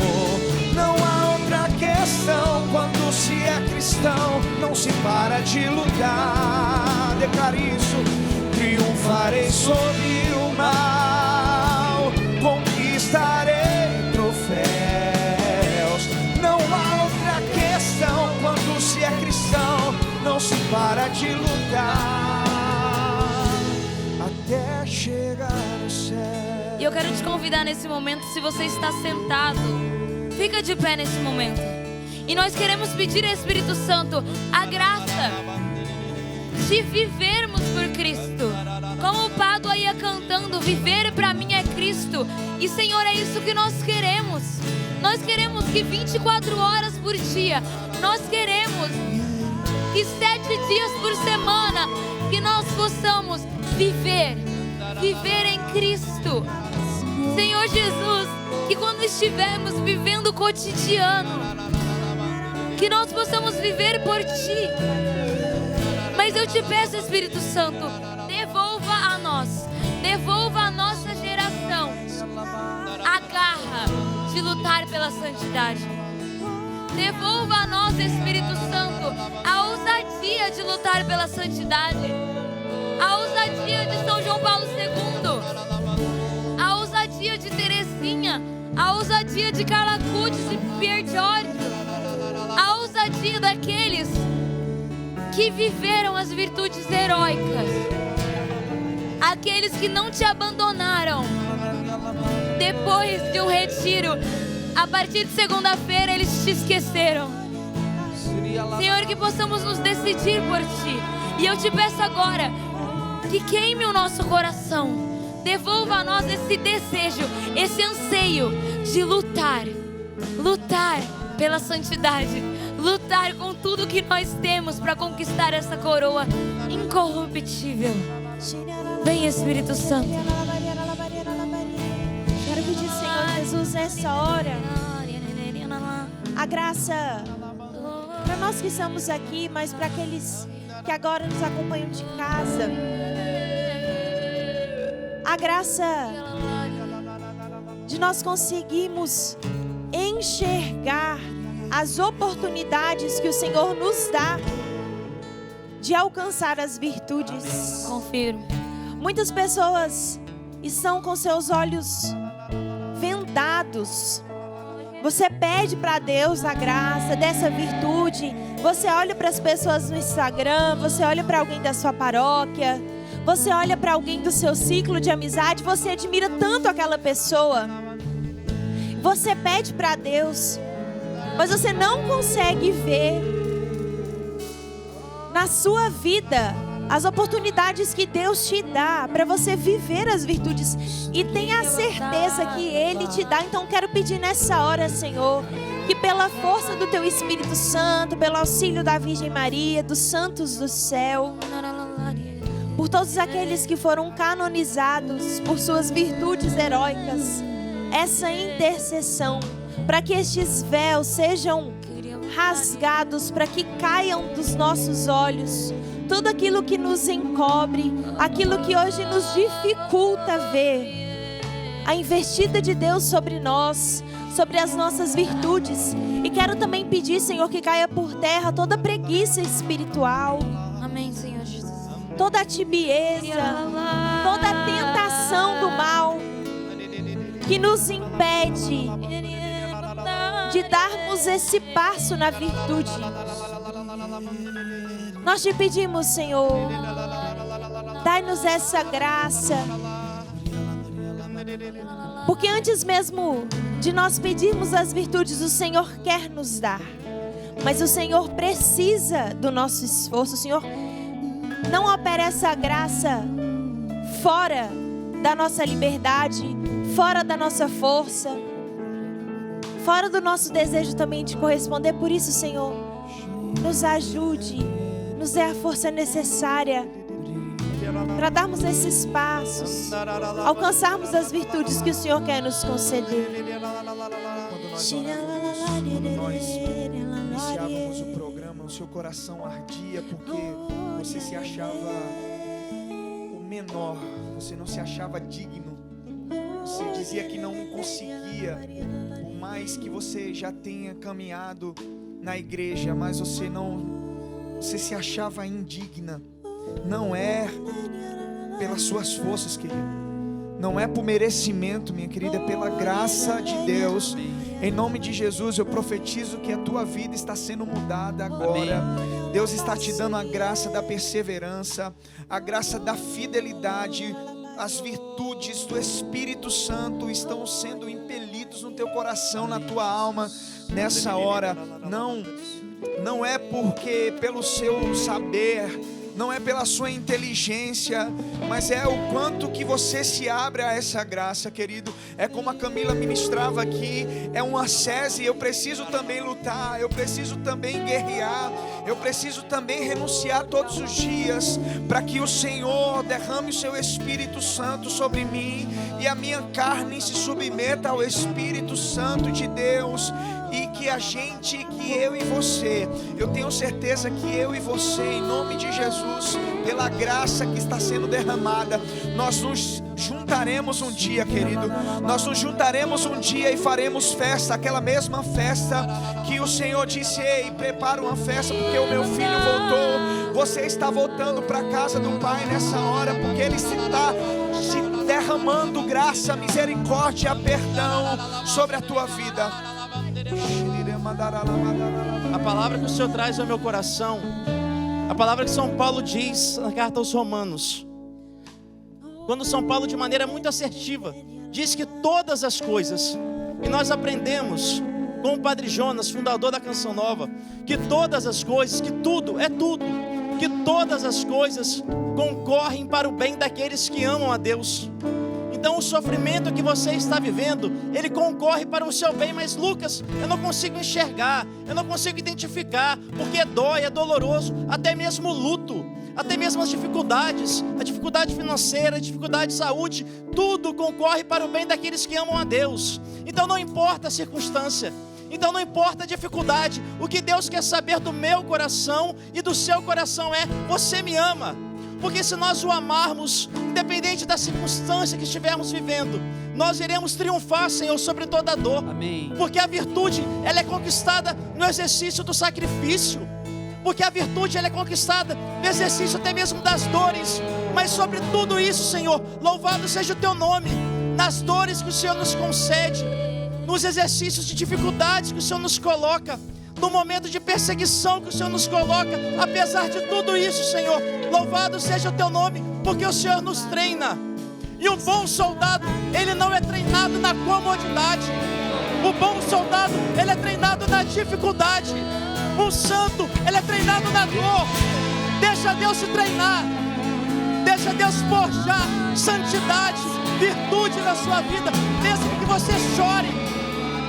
Não há outra questão quando se é cristão, não se para de lutar. Declare isso. Triunfarei sobre o mal, conquistarei troféus. vai chegar no céu. E eu quero te convidar nesse momento, se você está sentado, fica de pé nesse momento. E nós queremos pedir ao Espírito Santo a graça de vivermos por Cristo. Como o Pádua ia cantando, viver para mim é Cristo. E Senhor, é isso que nós queremos. Nós queremos que 24 horas por dia, nós queremos que 7 dias por semana, que nós possamos viver em Cristo. Senhor Jesus, que quando estivermos vivendo o cotidiano, que nós possamos viver por Ti. Mas eu te peço, Espírito Santo, devolva a nós, devolva a nossa geração a garra de lutar pela santidade. Devolva a nós, Espírito Santo, a ousadia de lutar pela santidade, a ousadia de São João Paulo II, a ousadia de Teresinha, a ousadia de Carla Cutis e Pier Giorgio, a ousadia daqueles que viveram as virtudes heróicas, aqueles que não te abandonaram depois de um retiro. A partir de segunda-feira eles te esqueceram. Senhor, que possamos nos decidir por Ti. E eu te peço agora que queime o nosso coração. Devolva a nós esse desejo, esse anseio de lutar pela santidade, lutar com tudo que nós temos para conquistar essa coroa incorruptível. Vem, Espírito Santo. Quero pedir, Senhor Jesus, nessa hora, a graça para nós que estamos aqui, mas para aqueles que agora nos acompanham de casa. A graça de nós conseguirmos enxergar as oportunidades que o Senhor nos dá de alcançar as virtudes. Confirmo. Muitas pessoas estão com seus olhos vendados. Você pede para Deus a graça dessa virtude. Você olha para as pessoas no Instagram, você olha para alguém da sua paróquia, você olha para alguém do seu ciclo de amizade, você admira tanto aquela pessoa. Você pede para Deus, mas você não consegue ver na sua vida as oportunidades que Deus te dá para você viver as virtudes. E tenha a certeza que Ele te dá. Então quero pedir nessa hora, Senhor, que pela força do Teu Espírito Santo, pelo auxílio da Virgem Maria, dos santos do céu, por todos aqueles que foram canonizados por suas virtudes heróicas, essa intercessão, para que estes véus sejam rasgados, para que caiam dos nossos olhos tudo aquilo que nos encobre, aquilo que hoje nos dificulta ver a investida de Deus sobre nós, sobre as nossas virtudes. E quero também pedir, Senhor, que caia por terra toda preguiça espiritual. Amém, Senhor Jesus. Toda tibieza, toda tentação do mal que nos impede de darmos esse passo na virtude. Nós te pedimos, Senhor, dai-nos essa graça, porque antes mesmo de nós pedirmos as virtudes, o Senhor quer nos dar, mas o Senhor precisa do nosso esforço. O Senhor não opera essa graça fora da nossa liberdade, fora da nossa força, fora do nosso desejo também de corresponder. Por isso, Senhor, nos ajude, nos dê a força necessária para darmos esses passos, alcançarmos as virtudes que o Senhor quer nos conceder. Quando nós iniciávamos o programa, o seu coração ardia porque você se achava o menor, você não se achava digno, você dizia que não conseguia, por mais que você já tenha caminhado na igreja, mas você se achava indigna. Não é pelas suas forças, querida, não é por merecimento, minha querida, é pela graça de Deus. Em nome de Jesus, eu profetizo que a tua vida está sendo mudada agora. Deus está te dando a graça da perseverança, a graça da fidelidade, as virtudes do Espírito Santo estão sendo impelidos no teu coração, na tua alma, nessa hora. Não é porque pelo seu saber, não é pela sua inteligência, mas é o quanto que você se abre a essa graça, querido. É como a Camila ministrava aqui, é um ascese. Eu preciso também lutar, eu preciso também guerrear, eu preciso também renunciar todos os dias, para que o Senhor derrame o seu Espírito Santo sobre mim, e a minha carne se submeta ao Espírito Santo de Deus. E que eu e você, eu tenho certeza que eu e você, em nome de Jesus, pela graça que está sendo derramada, nós nos juntaremos um dia, querido. Nós nos juntaremos um dia e faremos festa, aquela mesma festa que o Senhor disse: ei, prepara uma festa porque o meu filho voltou. Você está voltando para a casa do Pai nessa hora, porque Ele está se derramando graça, misericórdia, perdão sobre a tua vida. A palavra que o Senhor traz ao meu coração, a palavra que São Paulo diz na carta aos Romanos, quando São Paulo, de maneira muito assertiva, diz que todas as coisas, e nós aprendemos com o Padre Jonas, fundador da Canção Nova, que todas as coisas, que tudo, é tudo, que todas as coisas concorrem para o bem daqueles que amam a Deus. Então o sofrimento que você está vivendo, ele concorre para o seu bem. Mas Lucas, eu não consigo enxergar, eu não consigo identificar, porque dói, é doloroso, até mesmo o luto, até mesmo as dificuldades, a dificuldade financeira, a dificuldade de saúde, tudo concorre para o bem daqueles que amam a Deus. Então não importa a circunstância, então não importa a dificuldade, o que Deus quer saber do meu coração e do seu coração é: você me ama? Porque se nós o amarmos, independente da circunstância que estivermos vivendo, nós iremos triunfar, Senhor, sobre toda a dor. Amém. Porque a virtude, ela é conquistada no exercício do sacrifício. Porque a virtude, ela é conquistada no exercício até mesmo das dores. Mas sobre tudo isso, Senhor, louvado seja o Teu nome. Nas dores que o Senhor nos concede, nos exercícios de dificuldades que o Senhor nos coloca, no momento de perseguição que o Senhor nos coloca, apesar de tudo isso, Senhor, louvado seja o Teu nome, porque o Senhor nos treina. E o bom soldado, ele não é treinado na comodidade. O bom soldado, ele é treinado na dificuldade. O santo, ele é treinado na dor. Deixa Deus te treinar, deixa Deus forjar santidade, virtude na sua vida, mesmo que você chore,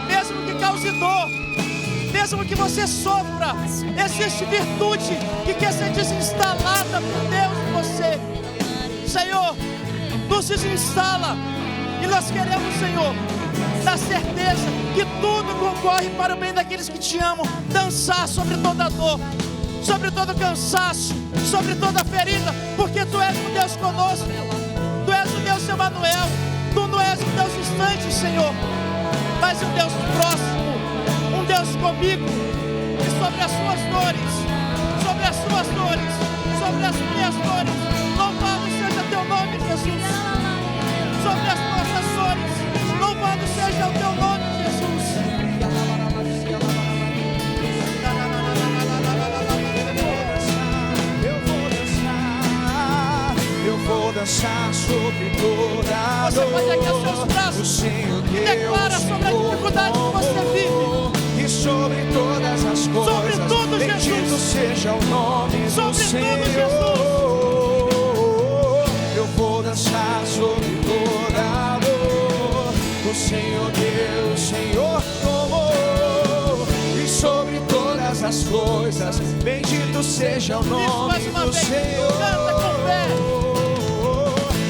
mesmo que cause dor, mesmo que você sofra, existe virtude que quer ser desinstalada por Deus em você. Senhor, nos desinstala, e nós queremos, Senhor, da certeza que tudo concorre para o bem daqueles que te amam, dançar sobre toda dor, sobre todo cansaço, sobre toda ferida, porque Tu és um Deus conosco, Tu és um Deus Emmanuel, Tu não és um Deus distante, Senhor, mas um Deus próximo, um Deus comigo. E sobre as suas dores, sobre as suas dores, sobre as minhas dores, louvado seja Teu nome, Jesus. Sobre as nossas dores, louvado seja o Teu nome, Jesus. Eu vou dançar sobre toda a dor. Você pode erguer os seus braços, o Senhor Deus, declara sobre a dificuldade que você vive, e sobre todas as coisas, sobre tudo, bendito Jesus, seja o nome sobre do Senhor. tudo, Jesus. Eu vou dançar sobre toda a dor. O Senhor Deus, o Senhor tomou, e sobre todas as coisas, bendito seja o nome do Senhor. Canta com fé.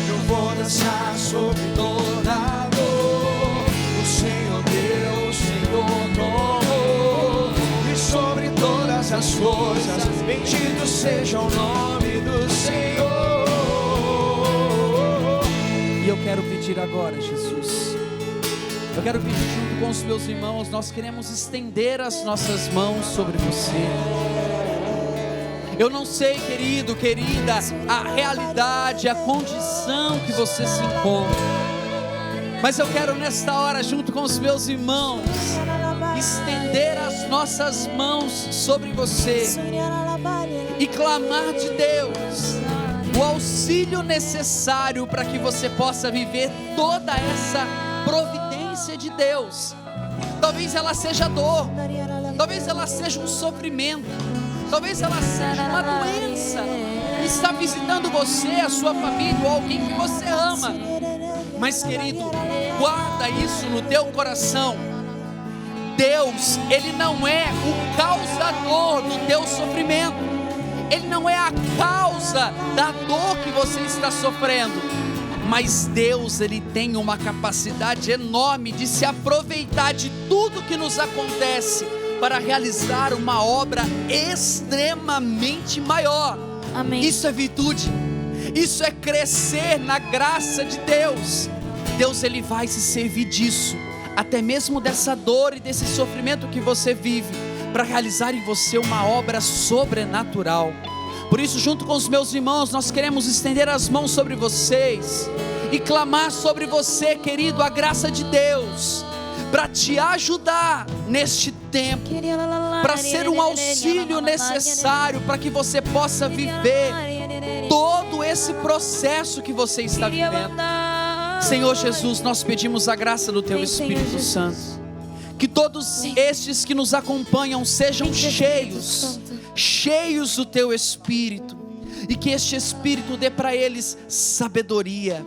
Eu vou dançar sobre toda a dor. O Senhor Deus, o Senhor tomou, e sobre todas as coisas, bendito seja o nome do Senhor. E eu quero pedir agora, Jesus, eu quero pedir junto com os meus irmãos, nós queremos estender as nossas mãos sobre você. Eu não sei, querido, querida, a realidade, a condição que você se encontra, mas eu quero nesta hora, junto com os meus irmãos, estender as nossas mãos sobre você e clamar de Deus o auxílio necessário para que você possa viver toda essa providência de Deus. Talvez ela seja dor, talvez ela seja um sofrimento, talvez ela seja uma doença que está visitando você, a sua família ou alguém que você ama. Mas, querido, guarda isso no teu coração. Deus, Ele não é o causador do teu sofrimento. Ele não é a causa da dor que você está sofrendo. Mas Deus, Ele tem uma capacidade enorme de se aproveitar de tudo que nos acontece para realizar uma obra extremamente maior. Amém. Isso é virtude. Isso é crescer na graça de Deus. Deus, Ele vai se servir disso, até mesmo dessa dor e desse sofrimento que você vive, para realizar em você uma obra sobrenatural. Por isso, junto com os meus irmãos, nós queremos estender as mãos sobre vocês e clamar sobre você, querido, a graça de Deus, para te ajudar neste tempo, para ser um auxílio necessário para que você possa viver todo esse processo que você está vivendo. Senhor Jesus, nós pedimos a graça do Teu Espírito Santo, que todos estes que nos acompanham sejam cheios do Teu Espírito, e que este Espírito dê para eles sabedoria,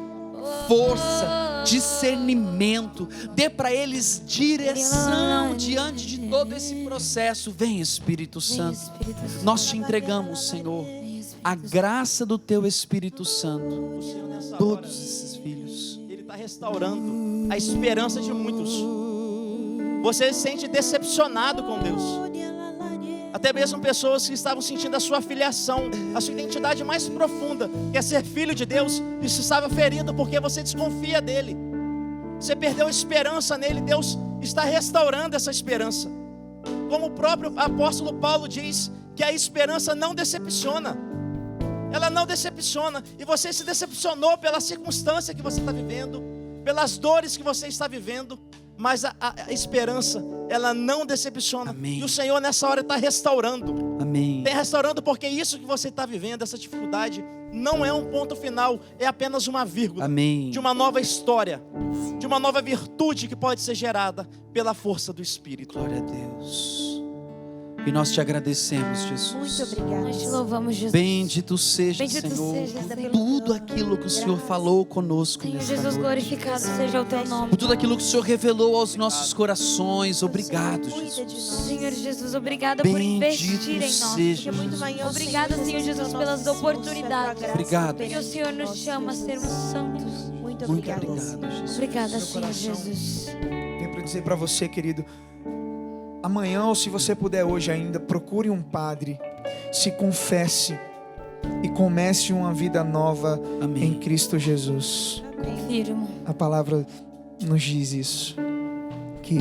força, discernimento, dê para eles direção diante de todo esse processo. Vem, Espírito Santo, nós te entregamos, Senhor, a graça do Teu Espírito Santo, todos esses filhos. Ele está restaurando a esperança de muitos. Você se sente decepcionado com Deus. Até mesmo pessoas que estavam sentindo a sua filiação, a sua identidade mais profunda, que é ser filho de Deus, isso estava ferido porque você desconfia dele. Você perdeu a esperança nele. Deus está restaurando essa esperança. Como o próprio apóstolo Paulo diz, que a esperança não decepciona. Ela não decepciona. E você se decepcionou pela circunstância que você está vivendo, pelas dores que você está vivendo, mas a esperança, ela não decepciona. Amém. E o Senhor nessa hora está restaurando. Amém. Está restaurando, porque isso que você está vivendo, essa dificuldade, não é um ponto final, é apenas uma vírgula. Amém. De uma nova história, de uma nova virtude que pode ser gerada pela força do Espírito. Glória a Deus. E nós te agradecemos, Jesus. Muito obrigada. Nós te louvamos, Jesus. Bendito seja, Bendito Senhor, seja, por pelo tudo aquilo que o Senhor falou conosco Senhor nesta Jesus, noite. glorificado seja o Teu nome. Por tudo aquilo que o Senhor revelou aos nossos corações. Obrigado, Cuida de Jesus. nós. Senhor Jesus, obrigada por investir em nós. seja, Muito Jesus. maior, Obrigada, Senhor Jesus, pelas oportunidades. Obrigado. Que o Senhor nos chama a sermos santos. Muito Muito obrigada. obrigado, Jesus. Obrigada, Meu Senhor coração. Jesus. Tenho para dizer para você, querido, amanhã, ou se você puder hoje ainda, procure um padre, se confesse e comece uma vida nova Amém. em Cristo Jesus. Firmo. A palavra nos diz isso, que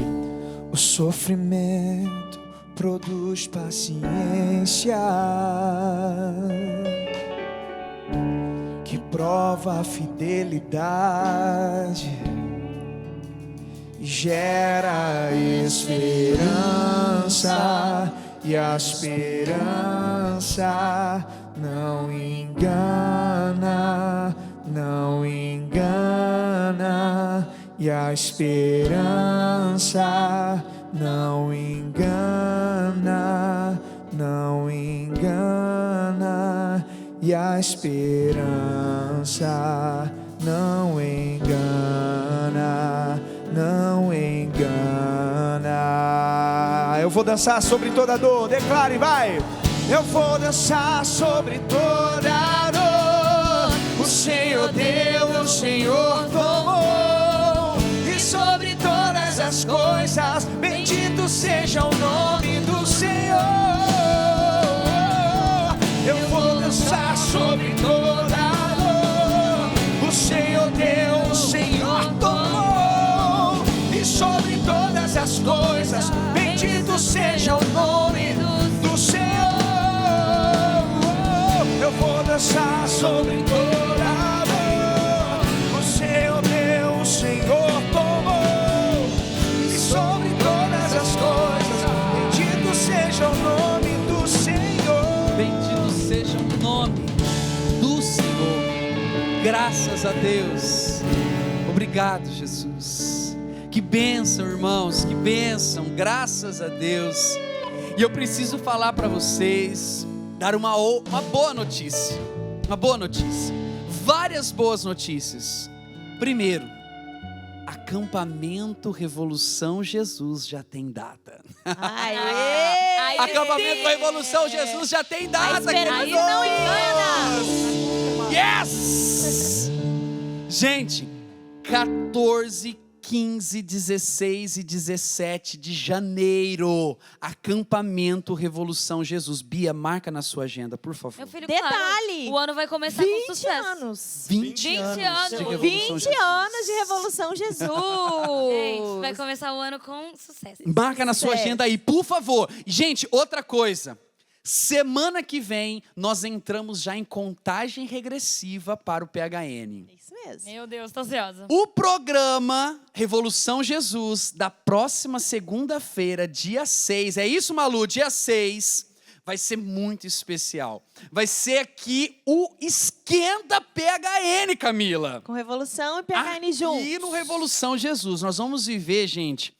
o sofrimento produz paciência, que prova a fidelidade e gera esperança, e a esperança não engana, não engana, e a esperança não engana, não engana, e a esperança não engana, não engana. Eu vou dançar sobre toda dor, declare, vai. Eu vou dançar sobre toda dor. O Senhor deu, o Senhor tomou. E sobre todas as coisas, bendito seja o nome do Senhor. Eu vou dançar sobre toda dor. O Senhor deu, o Senhor tomou. E sobre todas as coisas, bendito seja o nome do Senhor. Eu vou dançar sobre toda a dor. O Senhor deu, o Senhor tomou. E sobre todas as coisas, bendito seja o nome do Senhor. Bendito seja o nome do Senhor. a Deus. Obrigado, Jesus. Que bênção, irmãos, que bênção. Graças a Deus. E eu preciso falar para vocês, dar uma boa notícia. Uma boa notícia. Várias boas notícias. Primeiro, Acampamento Revolução Jesus já tem data. Aê! Acampamento Revolução Jesus já tem data, esperança queridos! não engana. Yes! Gente, 14, 15, 16 e 17 de janeiro, Acampamento Revolução Jesus. Bia, marca na sua agenda, por favor. Meu filho, Detalhe, claro, o ano vai começar com 20 sucesso. anos. 20 anos. de Revolução 20 Jesus. anos de Revolução Gente, Jesus. vai começar o ano com sucesso. Marca na sua Sucesso. agenda aí, por favor. Gente, outra coisa. Semana que vem, nós entramos já em contagem regressiva para o PHN. Isso mesmo. Meu Deus, tô ansiosa. O programa Revolução Jesus, da próxima segunda-feira, dia 6. É isso, Malu? Dia 6. Vai ser muito especial. Vai ser aqui o Esquenta PHN, Camila. Com Revolução e PHN juntos. Aqui no Revolução Jesus. Nós vamos viver, gente,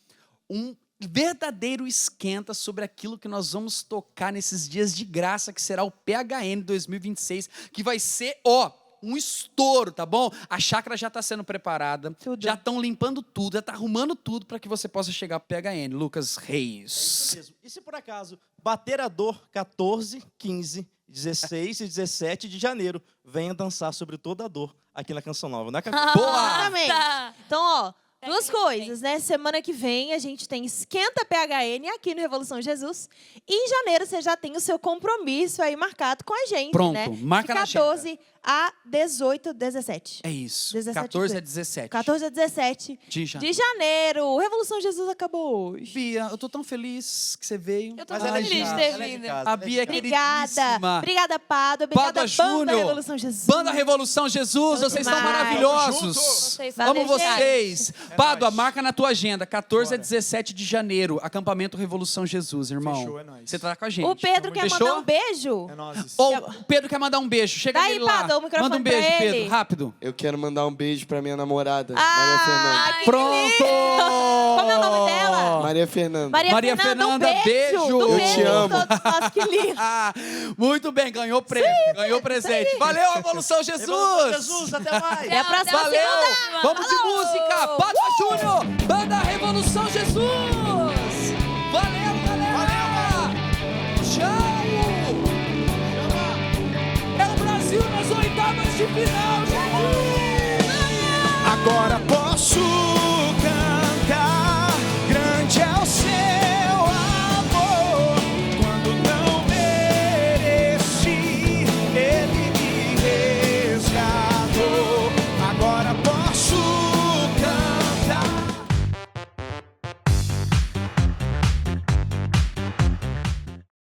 um verdadeiro esquenta sobre aquilo que nós vamos tocar nesses dias de graça, que será o PHN 2026, que vai ser, um estouro, tá bom? A chácara já está sendo preparada, Tudo. já estão limpando tudo, já está arrumando tudo para que você possa chegar pro PHN. Lucas Reis. Mesmo. E se por acaso bater a dor 14, 15, 16 e 17 de janeiro, venha dançar sobre toda a dor aqui na Canção Nova, né, Camila? Boa! Exatamente. Tá. Então, ó, duas Pega coisas, né? Semana que vem a gente tem Esquenta PHN aqui no Revolução Jesus. E em janeiro você já tem o seu compromisso aí marcado com a gente, Pronto, né? marca na de 14 a 18, 17. É isso, 17 14 a 17 14 a 17 de janeiro. de janeiro. Revolução Jesus acabou hoje. Bia, eu tô tão feliz que você veio. Eu tô Mas muito ela é de feliz de casa, ter ela é de vindo. casa, A ela é de Bia é casa. Obrigada. queridíssima. Obrigada, Pado. Obrigada, Pada Banda Júnior. Revolução Jesus. Banda Revolução Jesus, vocês são demais. maravilhosos. Vocês Amo Valeu, vocês. Pádua, nóis. marca na tua agenda, 14 a Bora. 17 de janeiro, Acampamento Revolução Jesus, irmão. Fechou, é nóis. Você tá com a gente. O Pedro quer Fechou? mandar um beijo. É nóis. Ou o Pedro quer mandar um beijo. Chega Daí, nele lá. Pádua, o microfone Manda um beijo, pra Pedro, ele. rápido. Eu quero mandar um beijo pra minha namorada, Maria Fernanda. Ai, Pronto! Como é o nome dela? Maria Fernanda. Maria Fernanda, beijo. Um Eu beijo te amo. todos nós, que lindo. Ah, muito bem, ganhou prêmio, ganhou presente. Valeu, Revolução Jesus! Revolução Jesus, até mais! Até a próxima Valeu! segunda. Vamos de Falou! música! Pádua Júnior, Banda Revolução Jesus! Valeu, galera! Tchau! É o Brasil nas oitavas de final, gente!